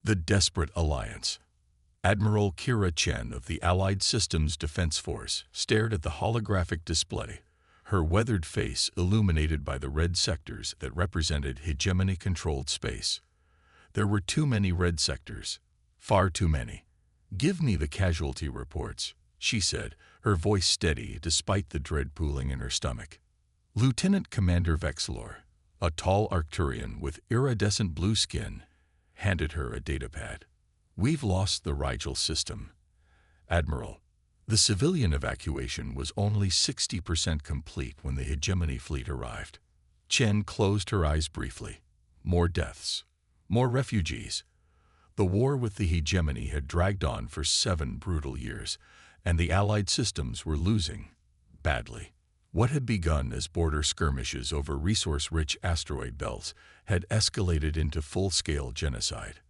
The Desperate Alliance. Admiral Kira Chen of the Allied Systems Defense Force stared at the holographic display, her weathered face illuminated by the red sectors that represented hegemony-controlled space. There were too many red sectors. Far too many. "Give me the casualty reports," she said, her voice steady despite the dread pooling in her stomach. Lieutenant Commander Vexlor, a tall Arcturian with iridescent blue skin, handed her a datapad. "We've lost the Rigel system. Admiral, the civilian evacuation was only 60% complete when the hegemony fleet arrived." Chen closed her eyes briefly. More deaths. More refugees. The war with the hegemony had dragged on for 7 brutal years, and the Allied systems were losing, badly. What had begun as border skirmishes over resource-rich asteroid belts had escalated into full-scale genocide.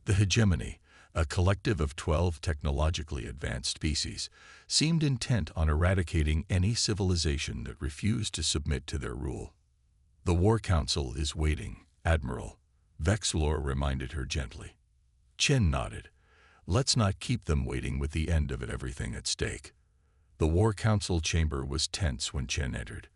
The hegemony, a collective of 12 technologically advanced species, seemed intent on eradicating any civilization that refused to submit to their rule. "The War Council is waiting, Admiral," Vexlor reminded her gently. Chen nodded. "Let's not keep them waiting with the end of everything at stake." The War Council chamber was tense when Chen entered.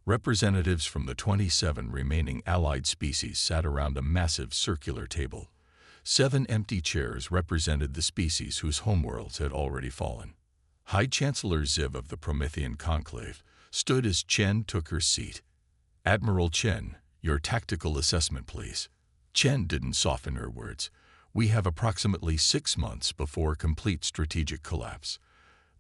Representatives from the 27 remaining Allied species sat around a massive circular table. 7 empty chairs represented the species whose homeworlds had already fallen. High Chancellor Ziv of the Promethean Conclave stood as Chen took her seat. "Admiral Chen, your tactical assessment, please." Chen didn't soften her words. "We have approximately 6 months before complete strategic collapse.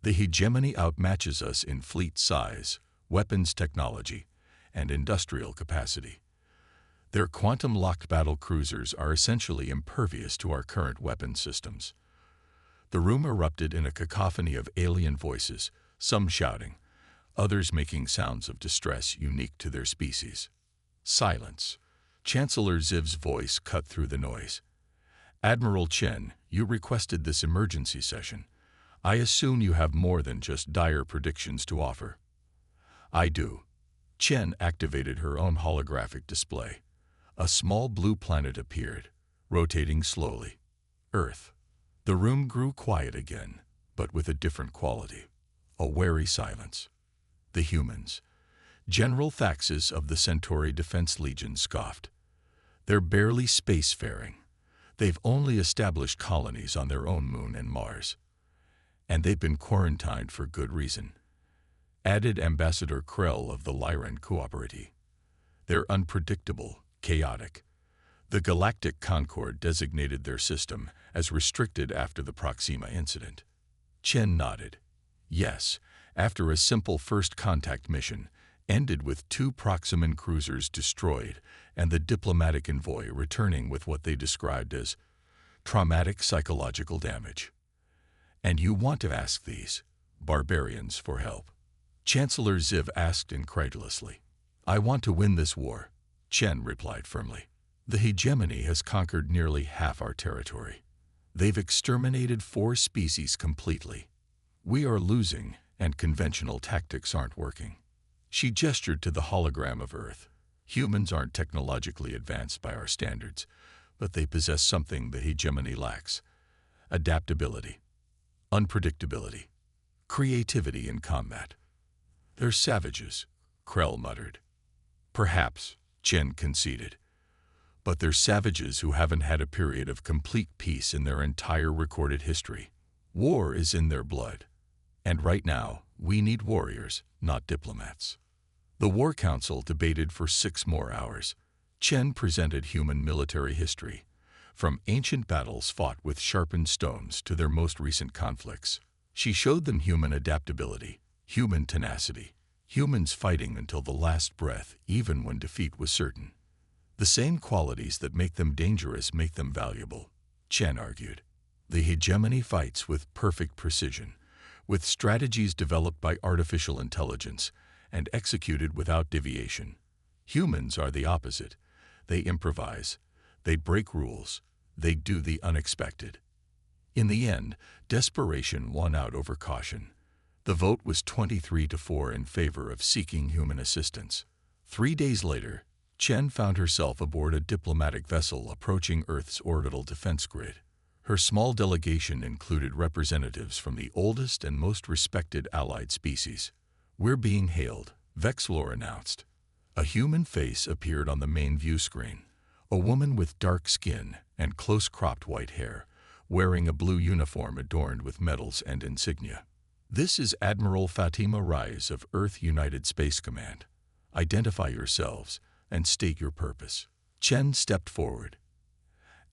The hegemony outmatches us in fleet size, weapons technology, and industrial capacity. Their quantum-locked battle cruisers are essentially impervious to our current weapons systems." The room erupted in a cacophony of alien voices, some shouting, others making sounds of distress unique to their species. Silence. Chancellor Ziv's voice cut through the noise. "Admiral Chen, you requested this emergency session. I assume you have more than just dire predictions to offer." "I do." Chen activated her own holographic display. A small blue planet appeared, rotating slowly. Earth. The room grew quiet again, but with a different quality. A wary silence. The humans. General Thaxis of the Centauri Defense Legion scoffed. "They're barely spacefaring. They've only established colonies on their own moon and Mars. And they've been quarantined for good reason," added Ambassador Krell of the Lyran Cooperative. "They're unpredictable, chaotic. The Galactic Concord designated their system as restricted after the Proxima incident." Chen nodded. "Yes, after a simple first contact mission, ended with 2 Proximan cruisers destroyed and the diplomatic envoy returning with what they described as traumatic psychological damage. And you want to ask these barbarians for help?" Chancellor Ziv asked incredulously. "I want to win this war," Chen replied firmly. "The hegemony has conquered nearly half our territory. They've exterminated 4 species completely. We are losing, and conventional tactics aren't working." She gestured to the hologram of Earth. "Humans aren't technologically advanced by our standards, but they possess something the hegemony lacks: adaptability, unpredictability, creativity in combat." "They're savages," Krell muttered. "Perhaps," Chen conceded. "But they're savages who haven't had a period of complete peace in their entire recorded history. War is in their blood. And right now, we need warriors, not diplomats." The War Council debated for 6 more hours. Chen presented human military history, from ancient battles fought with sharpened stones to their most recent conflicts. She showed them human adaptability, human tenacity, humans fighting until the last breath, even when defeat was certain. The same qualities that make them dangerous make them valuable, Chen argued. The hegemony fights with perfect precision, with strategies developed by artificial intelligence and executed without deviation. Humans are the opposite. They improvise, they break rules, they do the unexpected. In the end, desperation won out over caution. The vote was 23-4 in favor of seeking human assistance. 3 days later, Chen found herself aboard a diplomatic vessel approaching Earth's orbital defense grid. Her small delegation included representatives from the oldest and most respected allied species. "We're being hailed," Vexlor announced. A human face appeared on the main view screen. A woman with dark skin and close-cropped white hair, wearing a blue uniform adorned with medals and insignia. "This is Admiral Fatima Rise of Earth United Space Command. Identify yourselves and state your purpose." Chen stepped forward.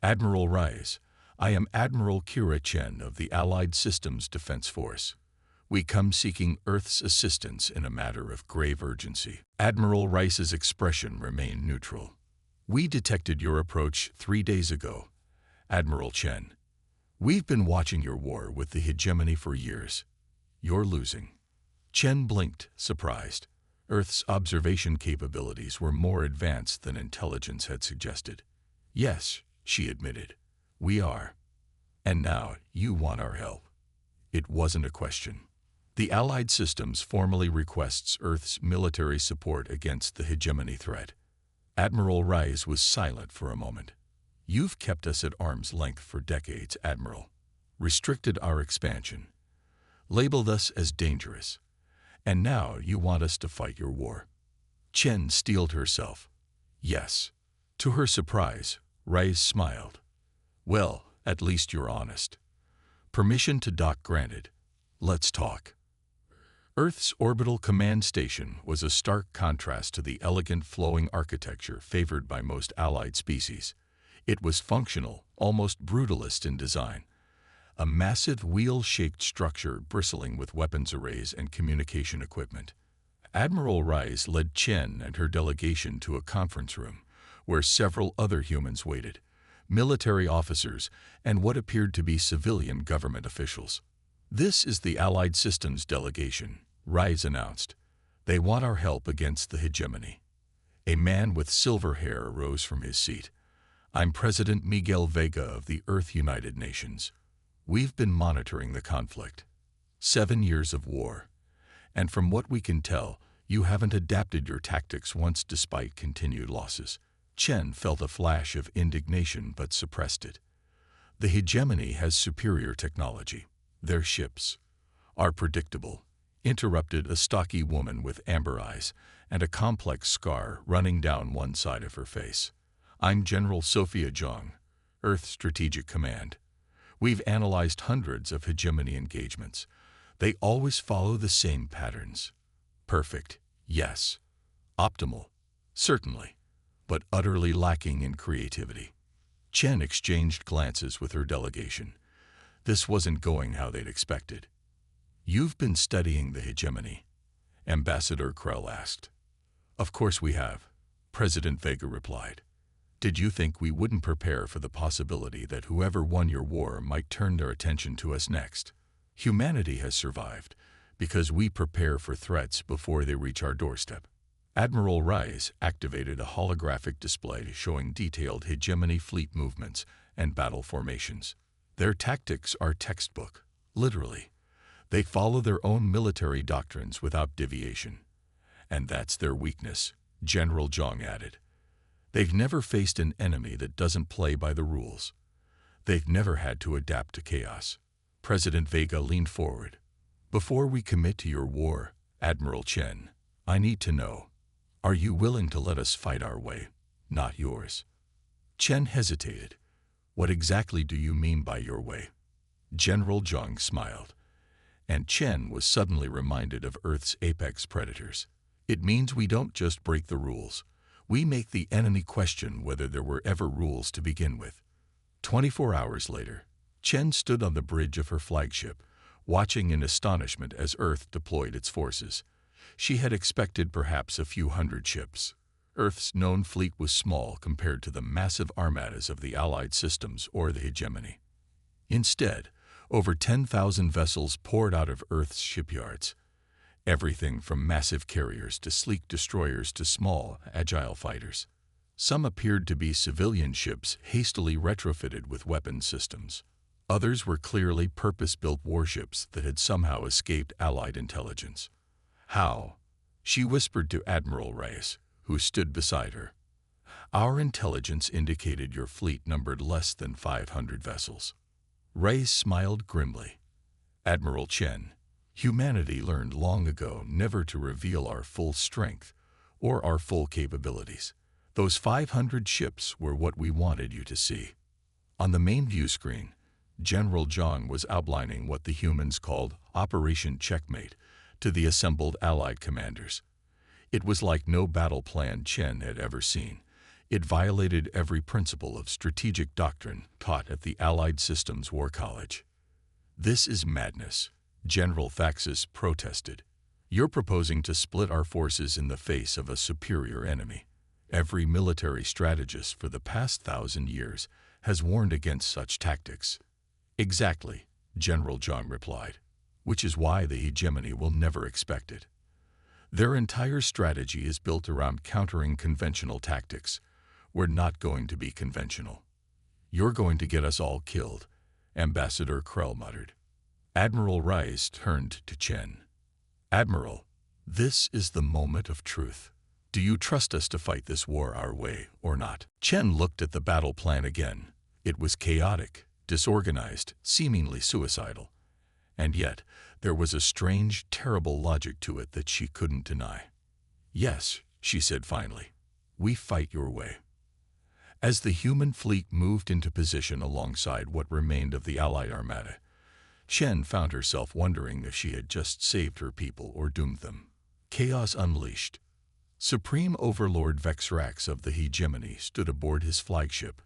"Admiral Rise, I am Admiral Kira Chen of the Allied Systems Defense Force. We come seeking Earth's assistance in a matter of grave urgency." Admiral Rice's expression remained neutral. "We detected your approach 3 days ago, Admiral Chen. We've been watching your war with the hegemony for years. You're losing." Chen blinked, surprised. Earth's observation capabilities were more advanced than intelligence had suggested. "Yes," she admitted, "we are. And now you want our help." It wasn't a question. The Allied Systems formally requests Earth's military support against the hegemony threat. Admiral Rise was silent for a moment. "You've kept us at arm's length for decades, Admiral. Restricted our expansion. Labeled us as dangerous. And now you want us to fight your war." Chen steeled herself. "Yes." To her surprise, Rise smiled. "Well, at least you're honest. Permission to dock granted. Let's talk." Earth's orbital command station was a stark contrast to the elegant flowing architecture favored by most allied species. It was functional, almost brutalist in design. A massive wheel-shaped structure bristling with weapons arrays and communication equipment. Admiral Rise led Chen and her delegation to a conference room, where several other humans waited, military officers and what appeared to be civilian government officials. "This is the Allied Systems delegation," Rise announced. "They want our help against the hegemony." A man with silver hair arose from his seat. "I'm President Miguel Vega of the Earth United Nations. We've been monitoring the conflict. 7 years of war. And from what we can tell, you haven't adapted your tactics once despite continued losses." Chen felt a flash of indignation but suppressed it. "The hegemony has superior technology. Their ships are predictable," interrupted a stocky woman with amber eyes and a complex scar running down one side of her face. "I'm General Sophia Zhang, Earth Strategic Command. We've analyzed hundreds of hegemony engagements. They always follow the same patterns. Perfect, yes. Optimal, certainly, but utterly lacking in creativity." Chen exchanged glances with her delegation. This wasn't going how they'd expected. "You've been studying the hegemony?" Ambassador Krell asked. "Of course we have," President Vega replied. "Did you think we wouldn't prepare for the possibility that whoever won your war might turn their attention to us next? Humanity has survived because we prepare for threats before they reach our doorstep." Admiral Rise activated a holographic display showing detailed hegemony fleet movements and battle formations. "Their tactics are textbook, literally. They follow their own military doctrines without deviation. And that's their weakness," General Zhang added. "They've never faced an enemy that doesn't play by the rules. They've never had to adapt to chaos." President Vega leaned forward. "Before we commit to your war, Admiral Chen, I need to know, are you willing to let us fight our way, not yours?" Chen hesitated. "What exactly do you mean by your way?" General Zhang smiled. And Chen was suddenly reminded of Earth's apex predators. "It means we don't just break the rules. We make the enemy question whether there were ever rules to begin with." 24 hours later, Chen stood on the bridge of her flagship, watching in astonishment as Earth deployed its forces. She had expected perhaps a few hundred ships. Earth's known fleet was small compared to the massive armadas of the Allied Systems or the hegemony. Instead, over 10,000 vessels poured out of Earth's shipyards. Everything from massive carriers to sleek destroyers to small, agile fighters. Some appeared to be civilian ships hastily retrofitted with weapon systems. Others were clearly purpose-built warships that had somehow escaped Allied intelligence. "How?" she whispered to Admiral Reyes, who stood beside her. Our intelligence indicated your fleet numbered less than 500 vessels. Ray smiled grimly. Admiral Chen, humanity learned long ago never to reveal our full strength or our full capabilities. Those 500 ships were what we wanted you to see. On the main view screen, General Zhang was outlining what the humans called Operation Checkmate to the assembled Allied commanders. It was like no battle plan Chen had ever seen. It violated every principle of strategic doctrine taught at the Allied Systems War College. "This is madness," General Thaxis protested. "You're proposing to split our forces in the face of a superior enemy. Every military strategist for the past 1,000 years has warned against such tactics." "Exactly," General Zhang replied, "which is why the hegemony will never expect it. Their entire strategy is built around countering conventional tactics. We're not going to be conventional." "You're going to get us all killed," Ambassador Krell muttered. Admiral Rice turned to Chen. "Admiral, this is the moment of truth. Do you trust us to fight this war our way or not?" Chen looked at the battle plan again. It was chaotic, disorganized, seemingly suicidal. And yet, there was a strange, terrible logic to it that she couldn't deny. "Yes," she said finally, "we fight your way." As the human fleet moved into position alongside what remained of the Allied armada, Chen found herself wondering if she had just saved her people or doomed them. Chaos unleashed. Supreme Overlord Vexrax of the hegemony stood aboard his flagship,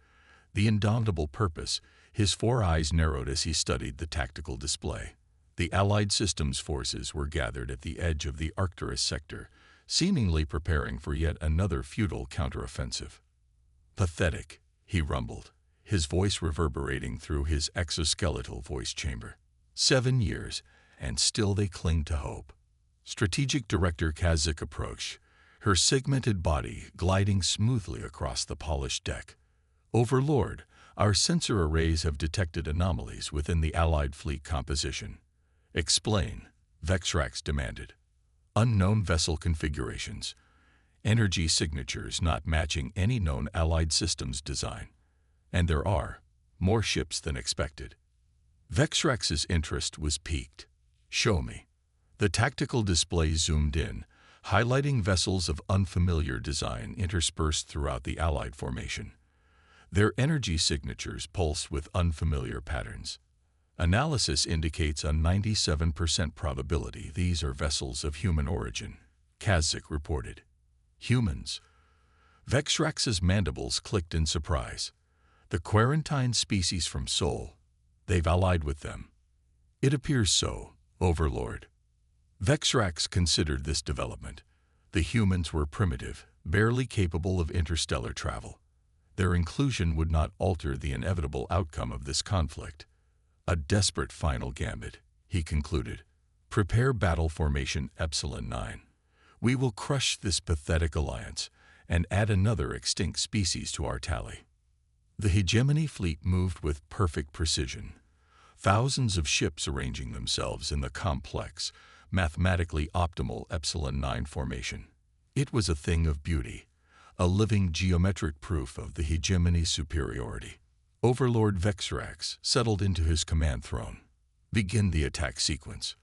the indomitable Purpose. His 4 eyes narrowed as he studied the tactical display. The Allied systems forces were gathered at the edge of the Arcturus sector, seemingly preparing for yet another futile counteroffensive. "Pathetic," he rumbled, his voice reverberating through his exoskeletal voice chamber. 7 years, and still they cling to hope. Strategic Director Kazik approached, her segmented body gliding smoothly across the polished deck. "Overlord, our sensor arrays have detected anomalies within the Allied fleet composition." "Explain," Vexrax demanded. "Unknown vessel configurations. Energy signatures not matching any known Allied systems design. And there are more ships than expected." Vexrax's interest was piqued. "Show me." The tactical display zoomed in, highlighting vessels of unfamiliar design interspersed throughout the Allied formation. Their energy signatures pulse with unfamiliar patterns. "Analysis indicates a 97% probability these are vessels of human origin," Kazik reported. "Humans?" Vexrax's mandibles clicked in surprise. "The quarantine species from Sol. They've allied with them." "It appears so, Overlord." Vexrax considered this development. The humans were primitive, barely capable of interstellar travel. Their inclusion would not alter the inevitable outcome of this conflict. "A desperate final gambit," he concluded. "Prepare battle formation Epsilon 9. We will crush this pathetic alliance and add another extinct species to our tally." The hegemony fleet moved with perfect precision. Thousands of ships arranging themselves in the complex, mathematically optimal Epsilon 9 formation. It was a thing of beauty, a living geometric proof of the hegemony's superiority. Overlord Vexrax settled into his command throne. "Begin the attack sequence."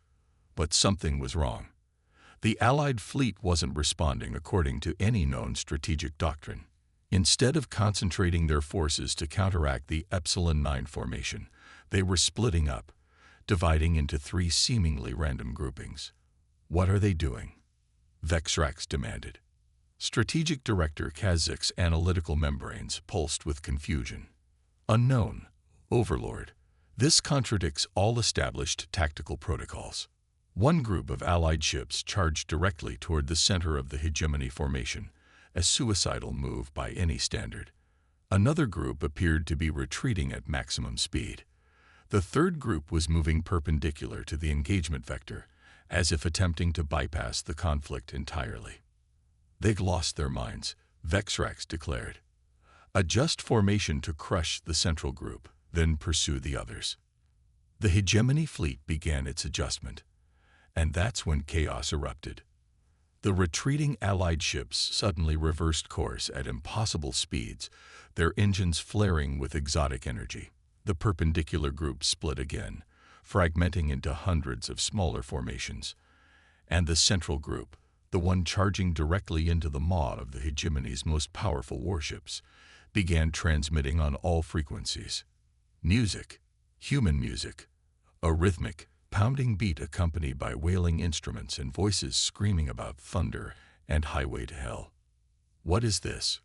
But something was wrong. The Allied fleet wasn't responding according to any known strategic doctrine. Instead of concentrating their forces to counteract the Epsilon 9 formation, they were splitting up, dividing into 3 seemingly random groupings. "What are they doing?" Vexrax demanded. Strategic Director Kazik's analytical membranes pulsed with confusion. "Unknown, Overlord. This contradicts all established tactical protocols." One group of Allied ships charged directly toward the center of the hegemony formation, a suicidal move by any standard. Another group appeared to be retreating at maximum speed. The third group was moving perpendicular to the engagement vector, as if attempting to bypass the conflict entirely. "They've lost their minds," Vexrax declared. "Adjust formation to crush the central group, then pursue the others." The hegemony fleet began its adjustment, and that's when chaos erupted. The retreating Allied ships suddenly reversed course at impossible speeds, their engines flaring with exotic energy. The perpendicular group split again, fragmenting into hundreds of smaller formations. And the central group, the one charging directly into the maw of the hegemony's most powerful warships, began transmitting on all frequencies. Music, human music, a rhythmic, pounding beat accompanied by wailing instruments and voices screaming about thunder and highway to hell. "What is this?"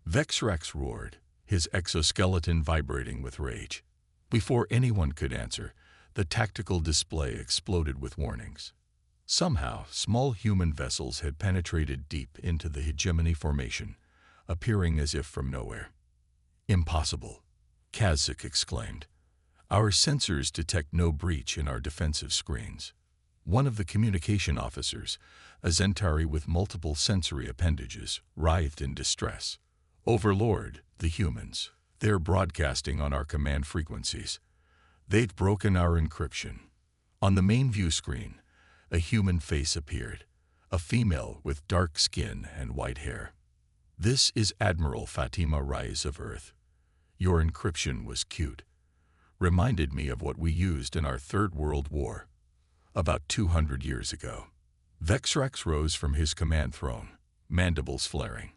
Vexrax roared, his exoskeleton vibrating with rage. Before anyone could answer, the tactical display exploded with warnings. Somehow, small human vessels had penetrated deep into the hegemony formation, appearing as if from nowhere. "Impossible," Kazakh exclaimed. "Our sensors detect no breach in our defensive screens." One of the communication officers, a Zentari with multiple sensory appendages, writhed in distress. "Overlord, the humans. They're broadcasting on our command frequencies. They've broken our encryption." On the main view screen, a human face appeared, a female with dark skin and white hair. "This is Admiral Fatima Rais of Earth. Your encryption was cute. Reminded me of what we used in our Third World War, about 200 years ago." Vexrax rose from his command throne, mandibles flaring.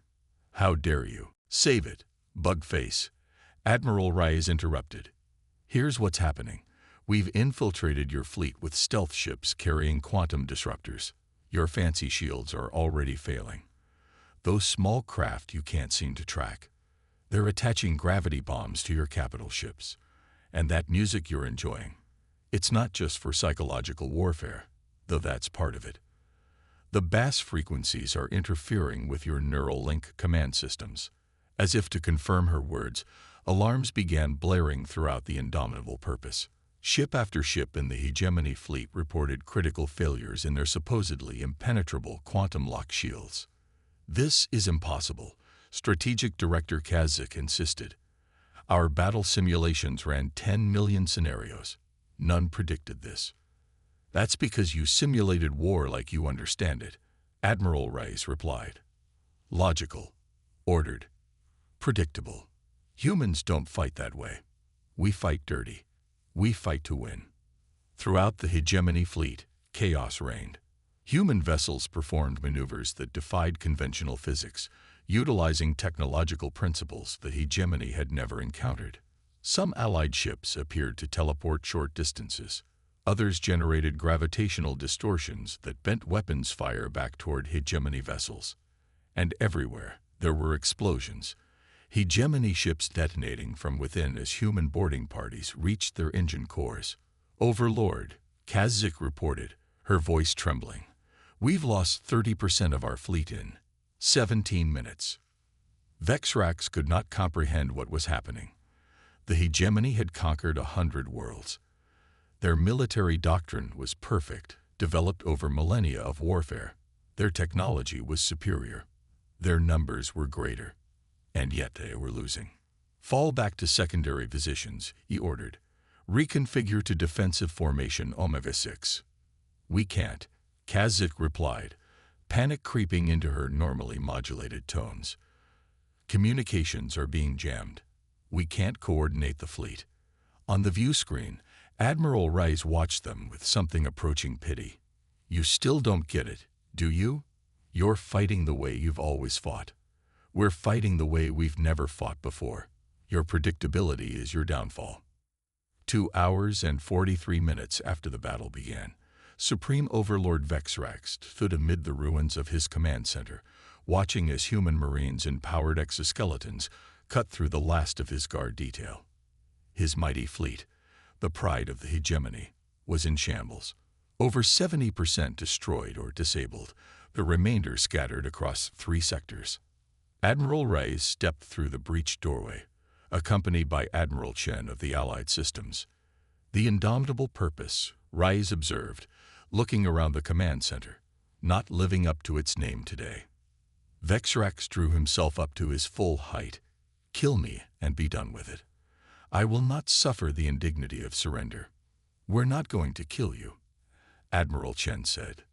"How dare you? Save it, Bugface," Admiral Rais interrupted. "Here's what's happening. We've infiltrated your fleet with stealth ships carrying quantum disruptors. Your fancy shields are already failing. Those small craft you can't seem to track. They're attaching gravity bombs to your capital ships. And that music you're enjoying, it's not just for psychological warfare, though that's part of it. The bass frequencies are interfering with your neural link command systems." As if to confirm her words, alarms began blaring throughout the indomitable purpose. Ship after ship in the hegemony fleet reported critical failures in their supposedly impenetrable quantum lock shields. "This is impossible," Strategic Director Kazakh insisted. "Our battle simulations ran 10 million scenarios. None predicted this." "That's because you simulated war like you understand it," Admiral Rais replied. "Logical, ordered, predictable. Humans don't fight that way. We fight dirty. We fight to win." Throughout the hegemony fleet, chaos reigned. Human vessels performed maneuvers that defied conventional physics, utilizing technological principles the hegemony had never encountered. Some Allied ships appeared to teleport short distances. Others generated gravitational distortions that bent weapons fire back toward hegemony vessels. And everywhere, there were explosions. Hegemony ships detonating from within as human boarding parties reached their engine cores. "Overlord," Kazakh reported, her voice trembling. "We've lost 30% of our fleet in 17 minutes." Vexrax could not comprehend what was happening. The hegemony had conquered 100 worlds. Their military doctrine was perfect, developed over millennia of warfare. Their technology was superior. Their numbers were greater. And yet they were losing. "Fall back to secondary positions," he ordered. "Reconfigure to defensive formation Omega 6. "We can't," Kazakh replied, panic creeping into her normally modulated tones. "Communications are being jammed. We can't coordinate the fleet." On the view screen, Admiral Rais watched them with something approaching pity. "You still don't get it, do you? You're fighting the way you've always fought. We're fighting the way we've never fought before. Your predictability is your downfall." 2 hours and 43 minutes after the battle began, Supreme Overlord Vexrax stood amid the ruins of his command center, watching as human marines in powered exoskeletons cut through the last of his guard detail. His mighty fleet, the pride of the hegemony, was in shambles. Over 70% destroyed or disabled, the remainder scattered across 3 sectors. Admiral Rais stepped through the breached doorway, accompanied by Admiral Chen of the Allied systems. "The indomitable purpose," Rais observed, looking around the command center, "not living up to its name today." Vexrax drew himself up to his full height. "Kill me and be done with it. I will not suffer the indignity of surrender." "We're not going to kill you," Admiral Chen said.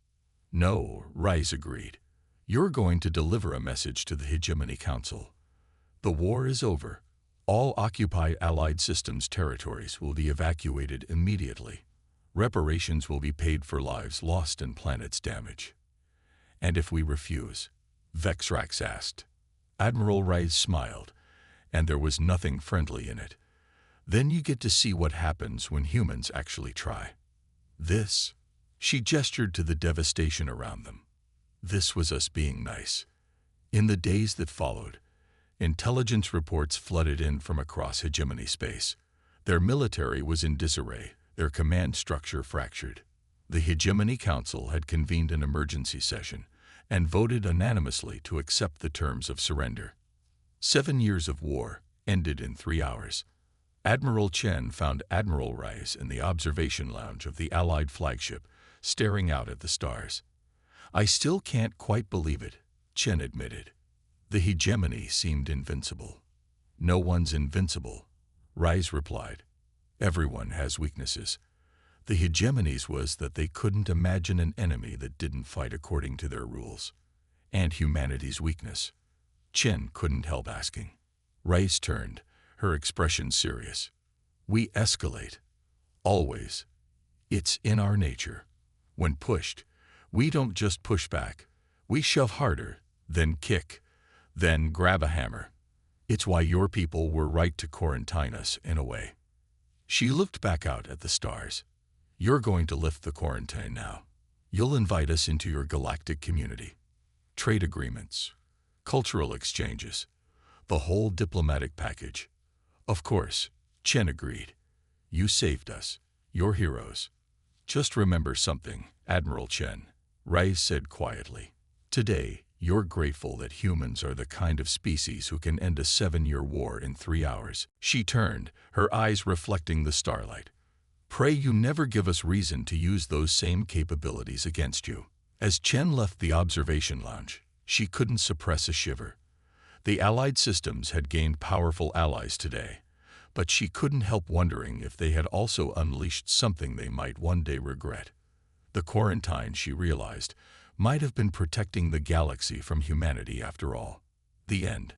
"No," Rais agreed. You're going to deliver a message to the Hegemony Council. The war is over. All occupied Allied systems territories will be evacuated immediately. Reparations will be paid for lives lost and planets damaged. And if we refuse? Vexrax asked. Admiral Rice smiled, and there was nothing friendly in it. Then you get to see what happens when humans actually try. This, she gestured to the devastation around them. This was us being nice. In the days that followed, intelligence reports flooded in from across hegemony space. Their military was in disarray, their command structure fractured. The Hegemony Council had convened an emergency session and voted unanimously to accept the terms of surrender. 7 years of war ended in 3 hours. Admiral Chen found Admiral Rice in the observation lounge of the Allied flagship, staring out at the stars. I still can't quite believe it, Chen admitted. The hegemony seemed invincible. No one's invincible, Rice replied. Everyone has weaknesses. The hegemony's was that they couldn't imagine an enemy that didn't fight according to their rules. And humanity's weakness? Chen couldn't help asking. Rice turned, her expression serious. We escalate. Always. It's in our nature. When pushed, we don't just push back. We shove harder, then kick, then grab a hammer. It's why your people were right to quarantine us, in a way. She looked back out at the stars. You're going to lift the quarantine now. You'll invite us into your galactic community. Trade agreements, cultural exchanges, the whole diplomatic package. Of course, Chen agreed. You saved us. You're heroes. Just remember something, Admiral Chen, Rice said quietly. Today, you're grateful that humans are the kind of species who can end a 7-year war in 3 hours. She turned, her eyes reflecting the starlight. Pray you never give us reason to use those same capabilities against you. As Chen left the observation lounge, she couldn't suppress a shiver. The Allied systems had gained powerful allies today, but she couldn't help wondering if they had also unleashed something they might one day regret. The quarantine, she realized, might have been protecting the galaxy from humanity after all. The end.